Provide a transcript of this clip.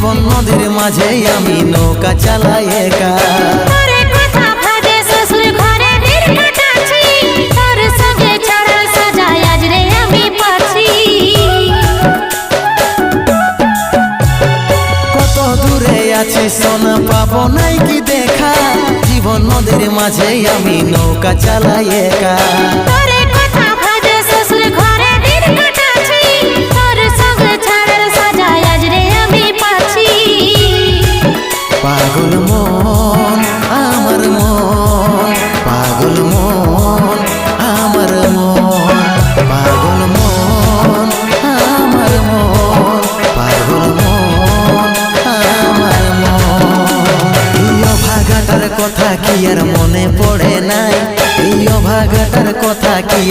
জীবন নদীর মাঝে আমি নৌকা চালাই একা। কত দূরে আছি সোনা পাবো নাই কি দেখা, জীবন নদীর মাঝে আমি নৌকা চালাই একা। পাগল মন আমার মন, পাগল মন আমার মন, পাগল মন আমার মন, পাগল মন আমার মন। এই অভাগাটার কথা কি আর মনে পড়ে নাই, এই অভাগাটার কথা কি